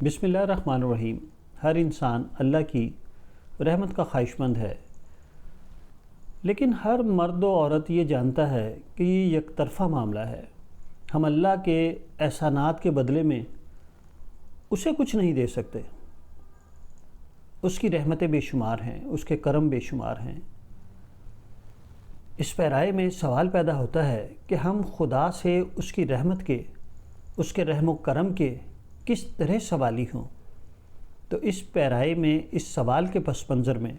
بسم اللہ الرحمن الرحیم۔ ہر انسان اللہ کی رحمت کا خواہش مند ہے، لیکن ہر مرد و عورت یہ جانتا ہے کہ یہ یک طرفہ معاملہ ہے۔ ہم اللہ کے احسانات کے بدلے میں اسے کچھ نہیں دے سکتے۔ اس کی رحمتیں بے شمار ہیں، اس کے کرم بے شمار ہیں۔ اس پیرائے میں سوال پیدا ہوتا ہے کہ ہم خدا سے اس کی رحمت کے، اس کے رحم و کرم کے کس طرح سوالی ہوں۔ تو اس پیرائے میں، اس سوال کے پس منظر میں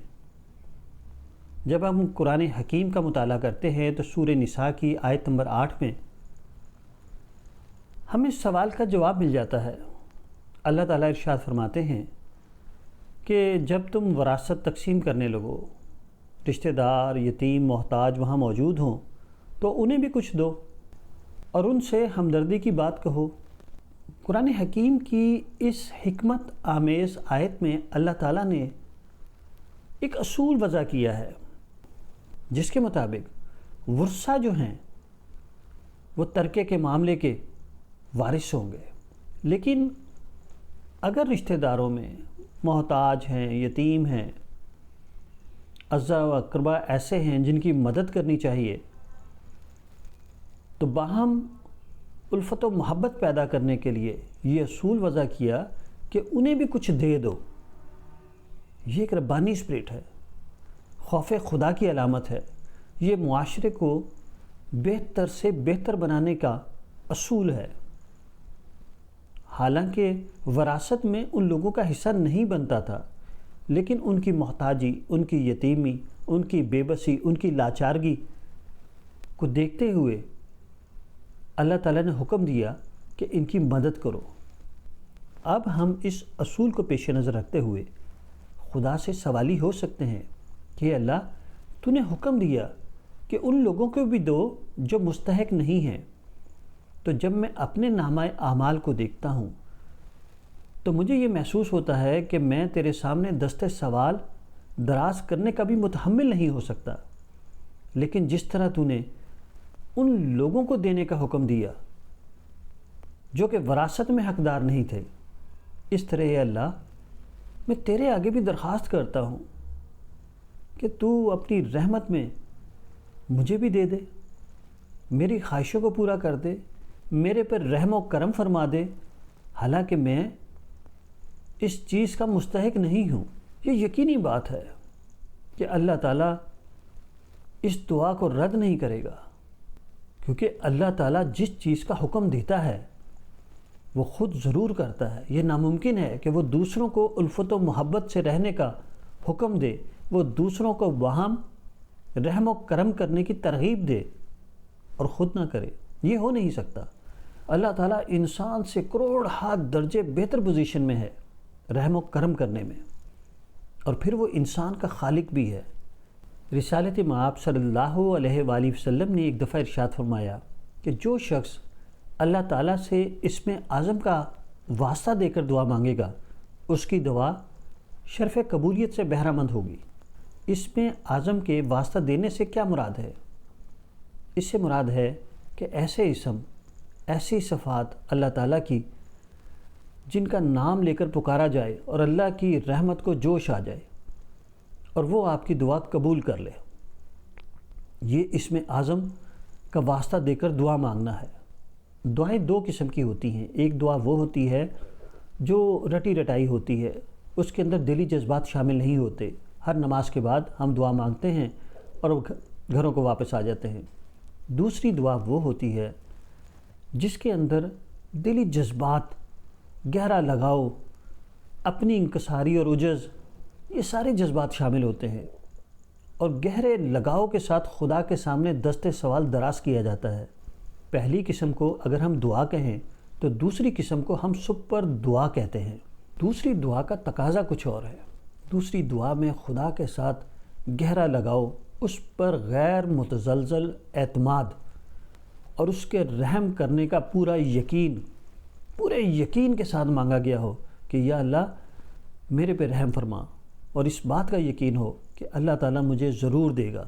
جب ہم قرآن حکیم کا مطالعہ کرتے ہیں تو سورہ نساء کی آیت نمبر 8 میں ہمیں اس سوال کا جواب مل جاتا ہے۔ اللہ تعالیٰ ارشاد فرماتے ہیں کہ جب تم وراثت تقسیم کرنے لگو، رشتہ دار، یتیم، محتاج وہاں موجود ہوں تو انہیں بھی کچھ دو اور ان سے ہمدردی کی بات کہو۔ قرآن حکیم کی اس حکمت آمیز آیت میں اللہ تعالیٰ نے ایک اصول وضع کیا ہے، جس کے مطابق ورثہ جو ہیں وہ ترکے کے معاملے کے وارث ہوں گے، لیکن اگر رشتہ داروں میں محتاج ہیں، یتیم ہیں، اعزا و اقربا ایسے ہیں جن کی مدد کرنی چاہیے، تو باہم الفت و محبت پیدا کرنے کے لیے یہ اصول وضع کیا کہ انہیں بھی کچھ دے دو۔ یہ ایک ربانی اسپرٹ ہے، خوف خدا کی علامت ہے۔ یہ معاشرے کو بہتر سے بہتر بنانے کا اصول ہے۔ حالانکہ وراثت میں ان لوگوں کا حصہ نہیں بنتا تھا، لیکن ان کی محتاجی، ان کی یتیمی، ان کی بے بسی، ان کی لاچارگی کو دیکھتے ہوئے اللہ تعالیٰ نے حکم دیا کہ ان کی مدد کرو۔ اب ہم اس اصول کو پیش نظر رکھتے ہوئے خدا سے سوالی ہو سکتے ہیں کہ اللہ تو نے حکم دیا کہ ان لوگوں کو بھی دو جو مستحق نہیں ہیں، تو جب میں اپنے نامہ اعمال کو دیکھتا ہوں تو مجھے یہ محسوس ہوتا ہے کہ میں تیرے سامنے دست سوال دراز کرنے کا بھی متحمل نہیں ہو سکتا، لیکن جس طرح تو نے ان لوگوں کو دینے کا حکم دیا جو کہ وراثت میں حقدار نہیں تھے، اس طرح اے اللہ میں تیرے آگے بھی درخواست کرتا ہوں کہ تو اپنی رحمت میں مجھے بھی دے دے، میری خواہشوں کو پورا کر دے، میرے پر رحم و کرم فرما دے، حالانکہ میں اس چیز کا مستحق نہیں ہوں۔ یہ یقینی بات ہے کہ اللہ تعالیٰ اس دعا کو رد نہیں کرے گا، کیونکہ اللہ تعالیٰ جس چیز کا حکم دیتا ہے وہ خود ضرور کرتا ہے۔ یہ ناممکن ہے کہ وہ دوسروں کو الفت و محبت سے رہنے کا حکم دے، وہ دوسروں کو وہم رحم و کرم کرنے کی ترغیب دے اور خود نہ کرے۔ یہ ہو نہیں سکتا۔ اللہ تعالیٰ انسان سے کروڑ ہاتھ درجے بہتر پوزیشن میں ہے رحم و کرم کرنے میں، اور پھر وہ انسان کا خالق بھی ہے۔ رسالت مآب صلی اللہ علیہ وآلہ وسلم نے ایک دفعہ ارشاد فرمایا کہ جو شخص اللہ تعالیٰ سے اسم اعظم کا واسطہ دے کر دعا مانگے گا، اس کی دعا شرف قبولیت سے بہرہ مند ہوگی۔ اسم اعظم کے واسطہ دینے سے کیا مراد ہے؟ اس سے مراد ہے کہ ایسے اسم، ایسی صفات اللہ تعالیٰ کی جن کا نام لے کر پکارا جائے اور اللہ کی رحمت کو جوش آ جائے اور وہ آپ کی دعا قبول کر لے۔ یہ اسم اعظم کا واسطہ دے کر دعا مانگنا ہے۔ دعائیں دو قسم کی ہوتی ہیں۔ ایک دعا وہ ہوتی ہے جو رٹی رٹائی ہوتی ہے، اس کے اندر دلی جذبات شامل نہیں ہوتے۔ ہر نماز کے بعد ہم دعا مانگتے ہیں اور گھروں کو واپس آ جاتے ہیں۔ دوسری دعا وہ ہوتی ہے جس کے اندر دلی جذبات، گہرا لگاؤ، اپنی انکساری اور عجز، یہ سارے جذبات شامل ہوتے ہیں، اور گہرے لگاؤ کے ساتھ خدا کے سامنے دست سوال دراز کیا جاتا ہے۔ پہلی قسم کو اگر ہم دعا کہیں تو دوسری قسم کو ہم سپر دعا کہتے ہیں۔ دوسری دعا کا تقاضا کچھ اور ہے۔ دوسری دعا میں خدا کے ساتھ گہرا لگاؤ، اس پر غیر متزلزل اعتماد اور اس کے رحم کرنے کا پورا یقین، پورے یقین کے ساتھ مانگا گیا ہو کہ یا اللہ میرے پہ رحم فرما، اور اس بات کا یقین ہو کہ اللہ تعالیٰ مجھے ضرور دے گا،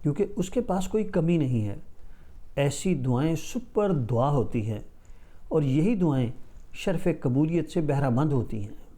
کیونکہ اس کے پاس کوئی کمی نہیں ہے۔ ایسی دعائیں سپر دعا ہوتی ہیں، اور یہی دعائیں شرف قبولیت سے بہرہ مند ہوتی ہیں۔